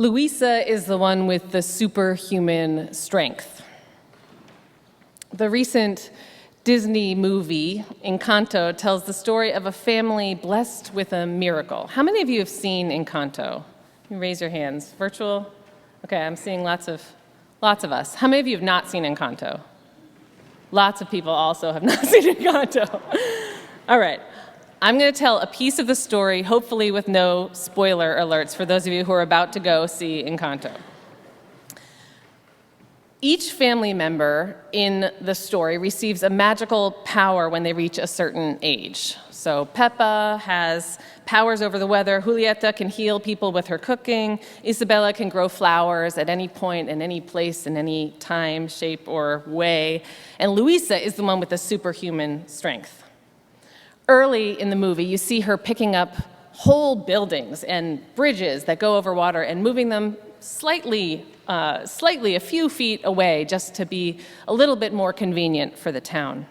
Luisa is the one with the superhuman strength. The recent Disney movie, Encanto, tells the story of a family blessed with a miracle. How many of you have seen Encanto? You raise your hands. Virtual? Okay, I'm seeing lots of us. How many of you have not seen Encanto? Lots of people also have not seen Encanto. All right. I'm going to tell a piece of the story, hopefully with no spoiler alerts for those of you who are about to go see Encanto. Each family member in the story receives a magical power when they reach a certain age. So Peppa has powers over the weather, Julieta can heal people with her cooking, Isabella can grow flowers at any point, in any place, in any time, shape, or way, and Luisa is the one with the superhuman strength. Early in the movie, you see her picking up whole buildings and bridges that go over water and moving them slightly a few feet away just to be a little bit more convenient for the town.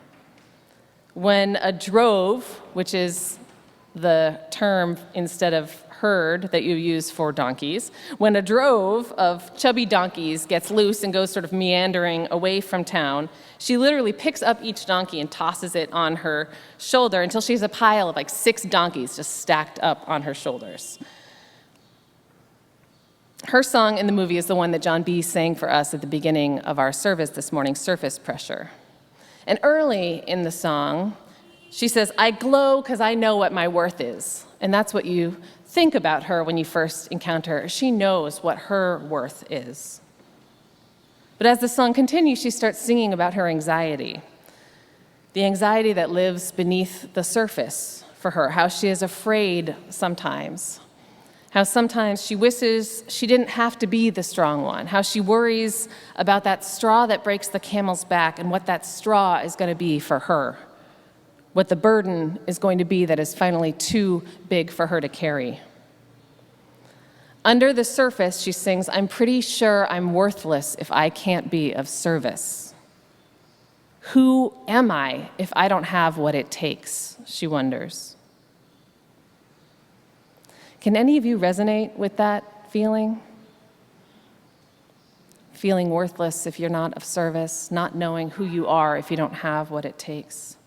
When a drove, which is the term instead of herd that you use for donkeys, when a drove of chubby donkeys gets loose and goes sort of meandering away from town, she literally picks up each donkey and tosses it on her shoulder until she has a pile of like 6 donkeys just stacked up on her shoulders. Her song in the movie is the one that John B. sang for us at the beginning of our service this morning, Surface Pressure. And early in the song, she says, "I glow because I know what my worth is." And that's what you think about her when you first encounter her. She knows what her worth is. But as the song continues, she starts singing about her anxiety, the anxiety that lives beneath the surface for her, how she is afraid sometimes, how sometimes she wishes she didn't have to be the strong one, how she worries about that straw that breaks the camel's back and what that straw is going to be for her, what the burden is going to be that is finally too big for her to carry. Under the surface, she sings, "I'm pretty sure I'm worthless if I can't be of service. Who am I if I don't have what it takes?" she wonders. Can any of you resonate with that feeling? Feeling worthless if you're not of service, not knowing who you are if you don't have what it takes.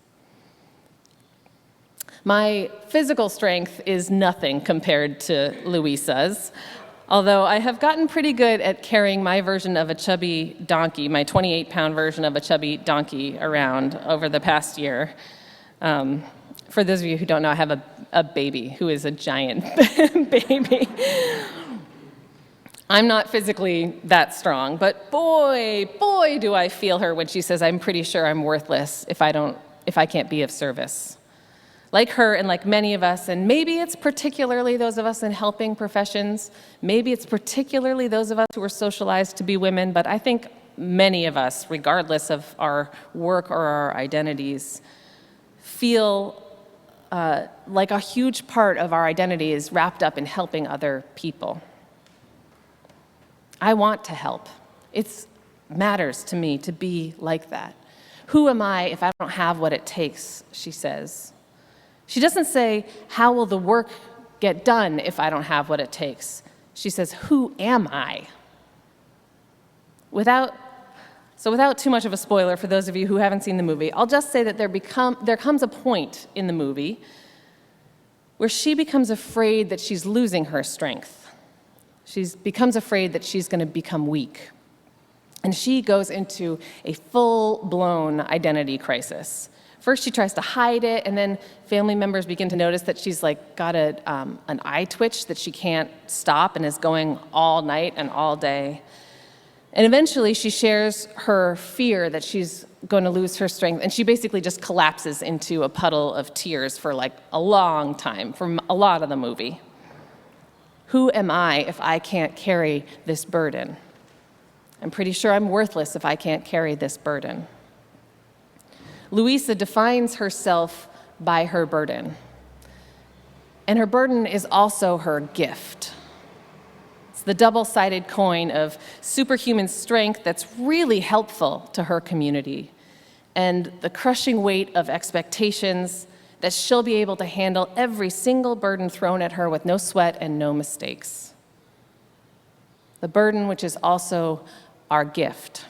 My physical strength is nothing compared to Luisa's, although I have gotten pretty good at carrying my version of a chubby donkey, my 28-pound version of a chubby donkey around over the past year. For those of you who don't know, I have a baby who is a giant baby. I'm not physically that strong, but boy, do I feel her when she says, "I'm pretty sure I'm worthless if I can't be of service." Like her and like many of us, and maybe it's particularly those of us in helping professions, maybe it's particularly those of us who are socialized to be women, but I think many of us, regardless of our work or our identities, feel like a huge part of our identity is wrapped up in helping other people. I want to help. It matters to me to be like that. Who am I if I don't have what it takes, she says. She doesn't say, how will the work get done if I don't have what it takes? She says, who am I? Without too much of a spoiler for those of you who haven't seen the movie, I'll just say that there comes a point in the movie where she becomes afraid that she's losing her strength. She becomes afraid that she's going to become weak. And she goes into a full-blown identity crisis. First, she tries to hide it, and then family members begin to notice that she's got an eye twitch that she can't stop and is going all night and all day. And eventually, she shares her fear that she's going to lose her strength, and she basically just collapses into a puddle of tears for a long time, for a lot of the movie. Who am I if I can't carry this burden? I'm pretty sure I'm worthless if I can't carry this burden. Luisa defines herself by her burden. And her burden is also her gift. It's the double-sided coin of superhuman strength that's really helpful to her community, and the crushing weight of expectations that she'll be able to handle every single burden thrown at her with no sweat and no mistakes. the burden which is also our gift.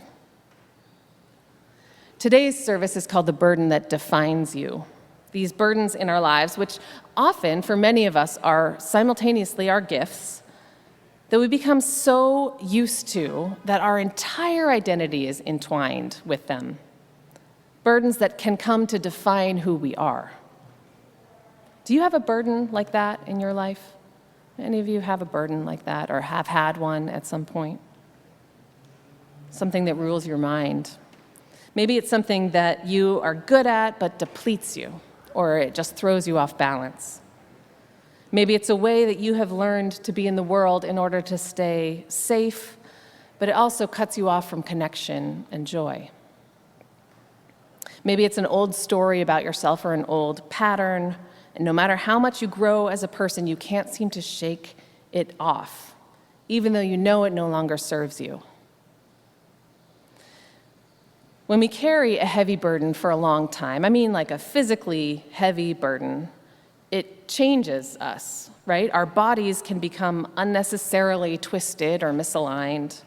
Today's service is called The Burden That Defines You. These burdens in our lives, which often, for many of us, are simultaneously our gifts, that we become so used to that our entire identity is entwined with them. Burdens that can come to define who we are. Do you have a burden like that in your life? Any of you have a burden like that or have had one at some point? Something that rules your mind. Maybe it's something that you are good at but depletes you, or it just throws you off balance. Maybe it's a way that you have learned to be in the world in order to stay safe, but it also cuts you off from connection and joy. Maybe it's an old story about yourself or an old pattern, and no matter how much you grow as a person, you can't seem to shake it off, even though you know it no longer serves you. When we carry a heavy burden for a long time, I mean like a physically heavy burden, it changes us, right? Our bodies can become unnecessarily twisted or misaligned.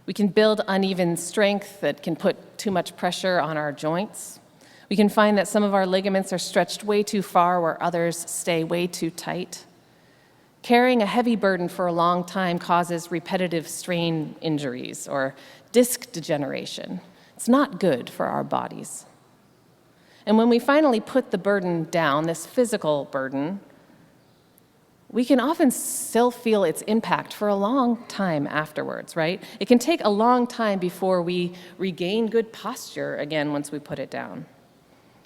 We can build uneven strength that can put too much pressure on our joints. We can find that some of our ligaments are stretched way too far where others stay way too tight. Carrying a heavy burden for a long time causes repetitive strain injuries or disc degeneration. It's not good for our bodies. And when we finally put the burden down, this physical burden, we can often still feel its impact for a long time afterwards, right? It can take a long time before we regain good posture again once we put it down.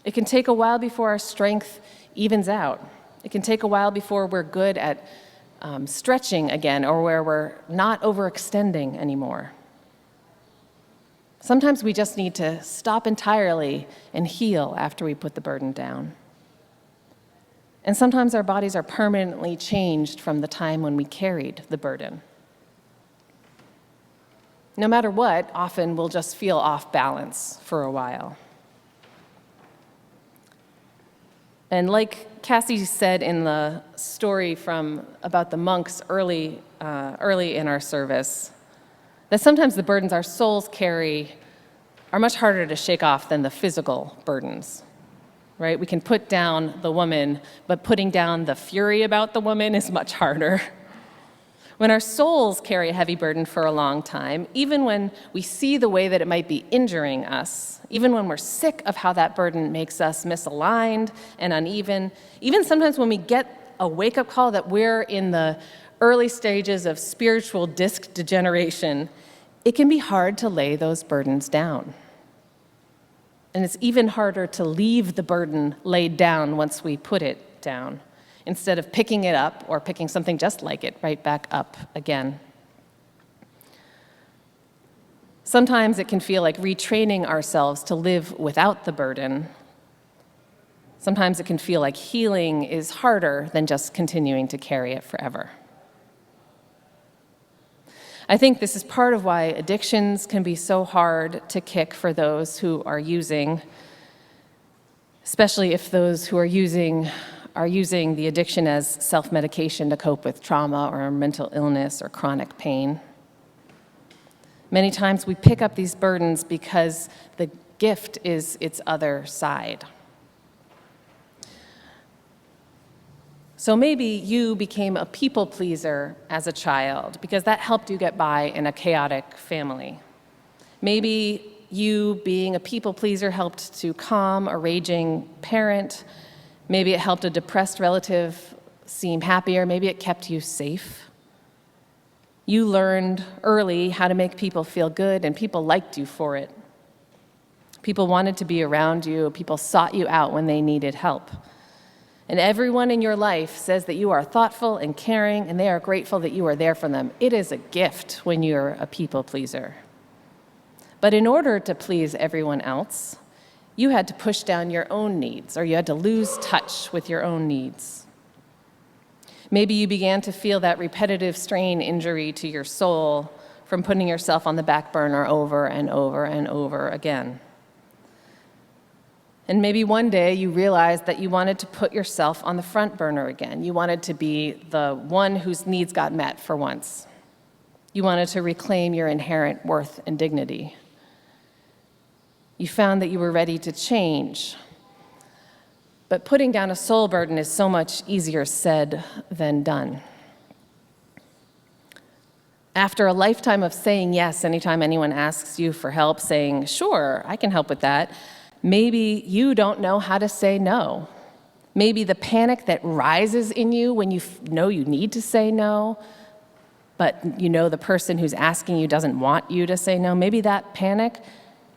It can take a while before our strength evens out. It can take a while before we're good at stretching again or where we're not overextending anymore. Sometimes we just need to stop entirely and heal after we put the burden down. And sometimes our bodies are permanently changed from the time when we carried the burden. No matter what, often we'll just feel off balance for a while. And like Cassie said in the story about the monks early in our service, that sometimes the burdens our souls carry are much harder to shake off than the physical burdens, right? We can put down the woman, but putting down the fury about the woman is much harder. When our souls carry a heavy burden for a long time, even when we see the way that it might be injuring us, even when we're sick of how that burden makes us misaligned and uneven, even sometimes when we get a wake-up call that we're in the early stages of spiritual disc degeneration, it can be hard to lay those burdens down. And it's even harder to leave the burden laid down once we put it down, instead of picking it up or picking something just like it right back up again. Sometimes it can feel like retraining ourselves to live without the burden. Sometimes it can feel like healing is harder than just continuing to carry it forever. I think this is part of why addictions can be so hard to kick for those who are using, especially if those who are using the addiction as self-medication to cope with trauma or mental illness or chronic pain. Many times we pick up these burdens because the gift is its other side. So maybe you became a people pleaser as a child because that helped you get by in a chaotic family. Maybe you being a people pleaser helped to calm a raging parent. Maybe it helped a depressed relative seem happier. Maybe it kept you safe. You learned early how to make people feel good, and people liked you for it. People wanted to be around you. People sought you out when they needed help. And everyone in your life says that you are thoughtful and caring, and they are grateful that you are there for them. It is a gift when you're a people pleaser. But in order to please everyone else, you had to push down your own needs, or you had to lose touch with your own needs. Maybe you began to feel that repetitive strain injury to your soul from putting yourself on the back burner over and over and over again. And maybe one day you realized that you wanted to put yourself on the front burner again. You wanted to be the one whose needs got met for once. You wanted to reclaim your inherent worth and dignity. You found that you were ready to change. But putting down a soul burden is so much easier said than done. After a lifetime of saying yes anytime anyone asks you for help, saying, sure, I can help with that, maybe you don't know how to say no. Maybe the panic that rises in you when you know you need to say no, but you know the person who's asking you doesn't want you to say no, maybe that panic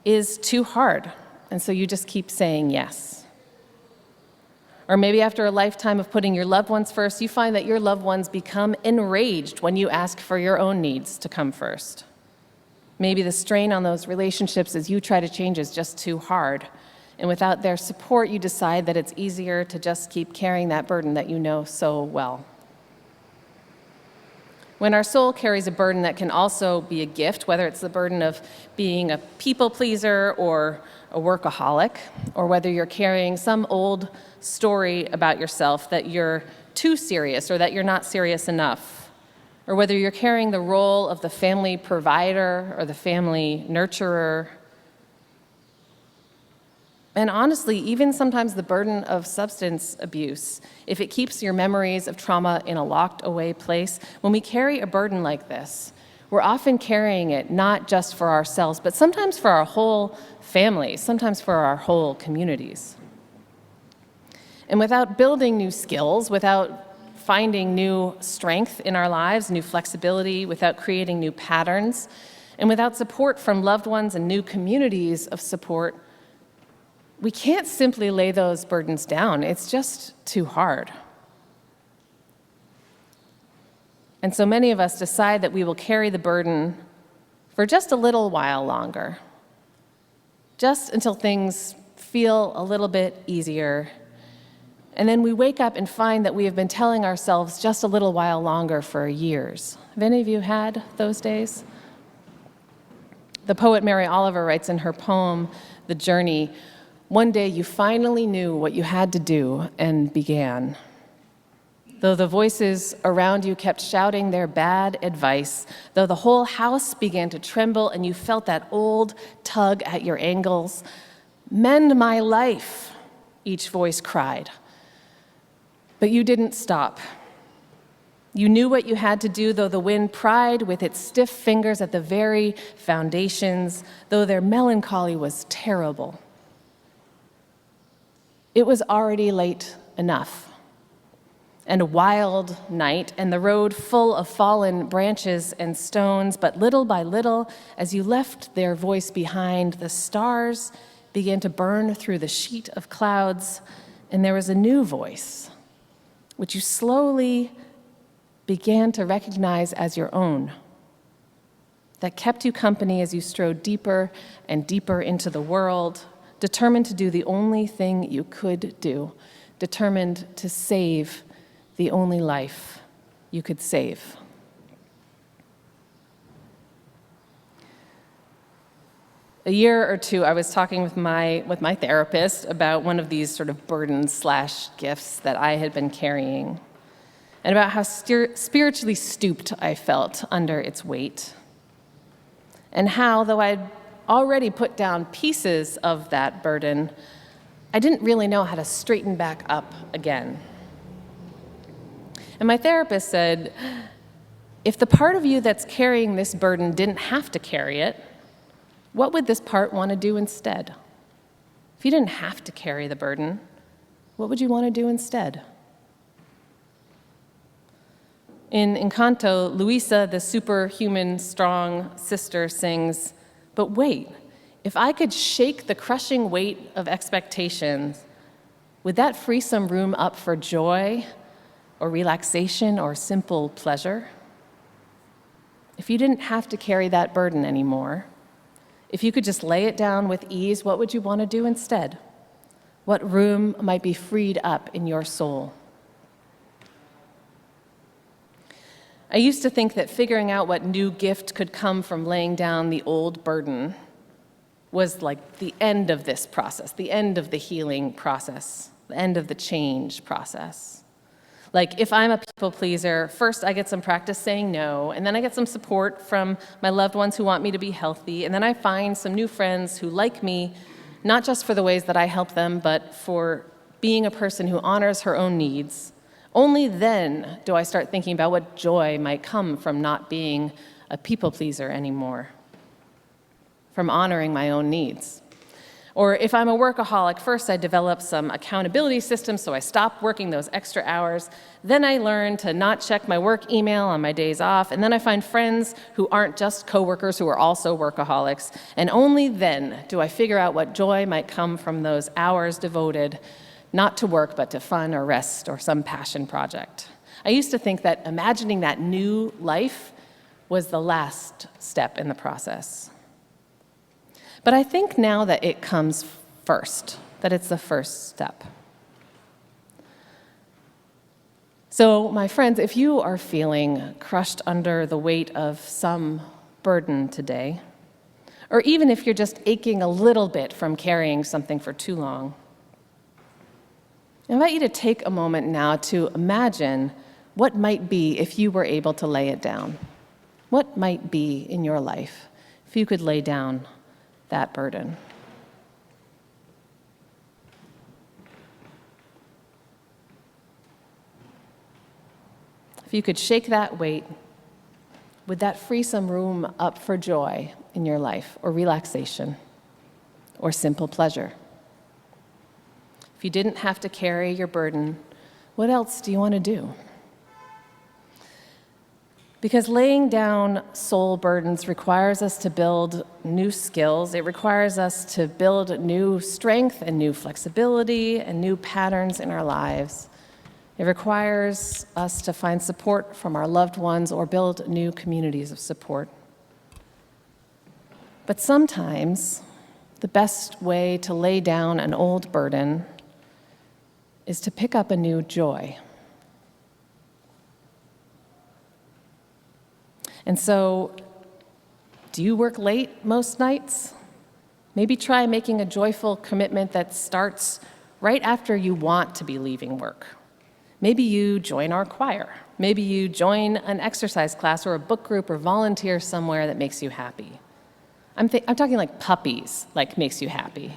is too hard, and so you just keep saying yes. Or maybe after a lifetime of putting your loved ones first, you find that your loved ones become enraged when you ask for your own needs to come first. Maybe the strain on those relationships as you try to change is just too hard, and without their support, you decide that it's easier to just keep carrying that burden that you know so well. When our soul carries a burden that can also be a gift, whether it's the burden of being a people pleaser or a workaholic, or whether you're carrying some old story about yourself that you're too serious or that you're not serious enough, or whether you're carrying the role of the family provider or the family nurturer, and honestly, even sometimes the burden of substance abuse, if it keeps your memories of trauma in a locked away place, when we carry a burden like this, we're often carrying it not just for ourselves, but sometimes for our whole family, sometimes for our whole communities. And without building new skills, without finding new strength in our lives, new flexibility, without creating new patterns, and without support from loved ones and new communities of support, we can't simply lay those burdens down. It's just too hard. And so many of us decide that we will carry the burden for just a little while longer, just until things feel a little bit easier. And then we wake up and find that we have been telling ourselves just a little while longer for years. Have any of you had those days? The poet Mary Oliver writes in her poem, The Journey, one day you finally knew what you had to do and began. Though the voices around you kept shouting their bad advice, though the whole house began to tremble and you felt that old tug at your ankles, mend my life, each voice cried. But you didn't stop. You knew what you had to do, though the wind pried with its stiff fingers at the very foundations, though their melancholy was terrible. It was already late enough, and a wild night, and the road full of fallen branches and stones, but little by little, as you left their voice behind, the stars began to burn through the sheet of clouds, and there was a new voice, which you slowly began to recognize as your own, that kept you company as you strode deeper and deeper into the world, determined to do the only thing you could do, determined to save the only life you could save. A year or two, I was talking with my therapist about one of these sort of burdens/gifts that I had been carrying, and about how spiritually stooped I felt under its weight, and how, though I'd already put down pieces of that burden, I didn't really know how to straighten back up again. And my therapist said, if the part of you that's carrying this burden didn't have to carry it, what would this part want to do instead? If you didn't have to carry the burden, what would you want to do instead? In Encanto, Luisa, the superhuman strong sister, sings, "But wait, if I could shake the crushing weight of expectations, would that free some room up for joy or relaxation or simple pleasure? If you didn't have to carry that burden anymore, if you could just lay it down with ease, what would you want to do instead? What room might be freed up in your soul?" I used to think that figuring out what new gift could come from laying down the old burden was like the end of this process, the end of the healing process, the end of the change process. Like if I'm a people pleaser, first I get some practice saying no, and then I get some support from my loved ones who want me to be healthy, and then I find some new friends who like me, not just for the ways that I help them, but for being a person who honors her own needs. Only then do I start thinking about what joy might come from not being a people pleaser anymore, from honoring my own needs. Or if I'm a workaholic, first I develop some accountability systems so I stop working those extra hours. Then I learn to not check my work email on my days off. And then I find friends who aren't just coworkers who are also workaholics. And only then do I figure out what joy might come from those hours devoted not to work, but to fun or rest or some passion project. I used to think that imagining that new life was the last step in the process. But I think now that it comes first, that it's the first step. So, my friends, if you are feeling crushed under the weight of some burden today, or even if you're just aching a little bit from carrying something for too long, I invite you to take a moment now to imagine what might be if you were able to lay it down. What might be in your life if you could lay down that burden? If you could shake that weight, would that free some room up for joy in your life, or relaxation, or simple pleasure? If you didn't have to carry your burden, what else do you want to do? Because laying down soul burdens requires us to build new skills. It requires us to build new strength and new flexibility and new patterns in our lives. It requires us to find support from our loved ones or build new communities of support. But sometimes the best way to lay down an old burden is to pick up a new joy. And so, do you work late most nights? Maybe try making a joyful commitment that starts right after you want to be leaving work. Maybe you join our choir. Maybe you join an exercise class or a book group or volunteer somewhere that makes you happy. I'm talking like puppies, like makes you happy.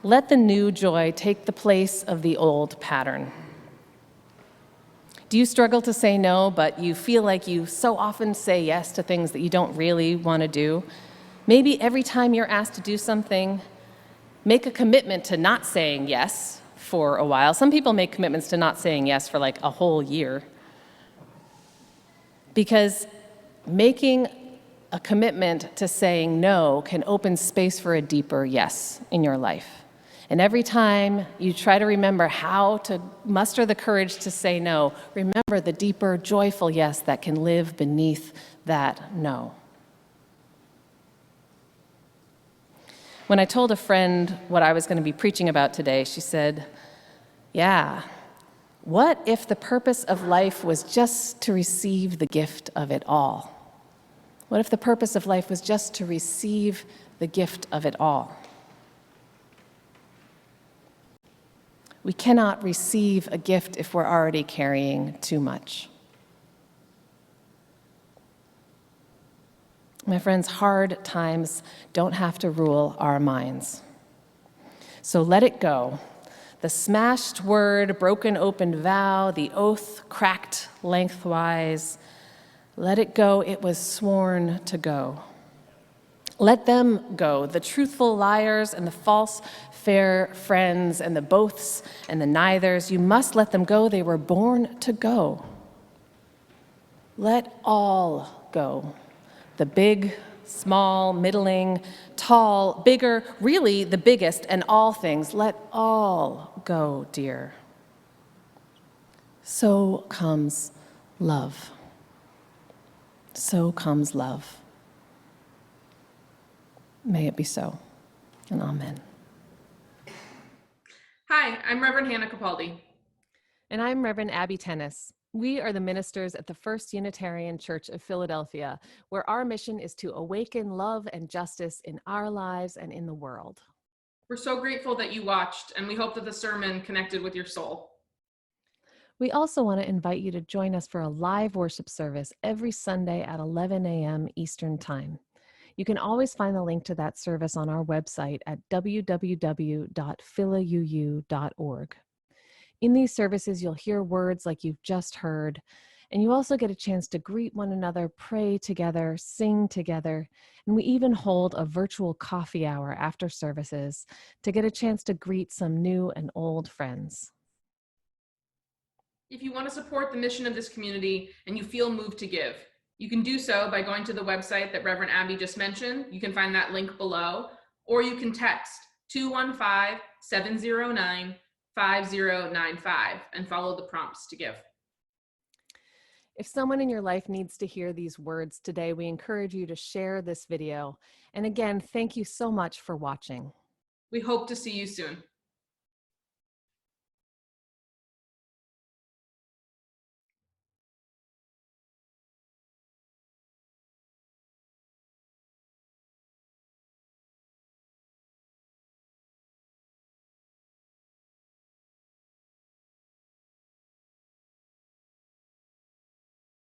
Let the new joy take the place of the old pattern. Do you struggle to say no, but you feel like you so often say yes to things that you don't really want to do? Maybe every time you're asked to do something, make a commitment to not saying yes for a while. Some people make commitments to not saying yes for like a whole year. Because making a commitment to saying no can open space for a deeper yes in your life. And every time you try to remember how to muster the courage to say no, remember the deeper, joyful yes that can live beneath that no. When I told a friend what I was going to be preaching about today, she said, "Yeah, what if the purpose of life was just to receive the gift of it all? What if the purpose of life was just to receive the gift of it all?" We cannot receive a gift if we're already carrying too much. My friends, hard times don't have to rule our minds. So let it go. The smashed word, broken open vow, the oath cracked lengthwise. Let it go. It was sworn to go. Let them go, the truthful liars and the false fair friends and the boths and the neithers. You must let them go. They were born to go. Let all go. The big, small, middling, tall, bigger, really the biggest, and all things. Let all go, dear. So comes love. So comes love. May it be so, and amen. Hi, I'm Reverend Hannah Capaldi. And I'm Reverend Abbey Tennis. We are the ministers at the First Unitarian Church of Philadelphia, where our mission is to awaken love and justice in our lives and in the world. We're so grateful that you watched, and we hope that the sermon connected with your soul. We also want to invite you to join us for a live worship service every Sunday at 11 a.m. Eastern Time. You can always find the link to that service on our website at www.philauu.org. In these services, you'll hear words like you've just heard, and you also get a chance to greet one another, pray together, sing together, and we even hold a virtual coffee hour after services to get a chance to greet some new and old friends. If you want to support the mission of this community and you feel moved to give, you can do so by going to the website that Reverend Abbey just mentioned. You can find that link below, or you can text 215-709-5095 and follow the prompts to give. If someone in your life needs to hear these words today, we encourage you to share this video. And again, thank you so much for watching. We hope to see you soon.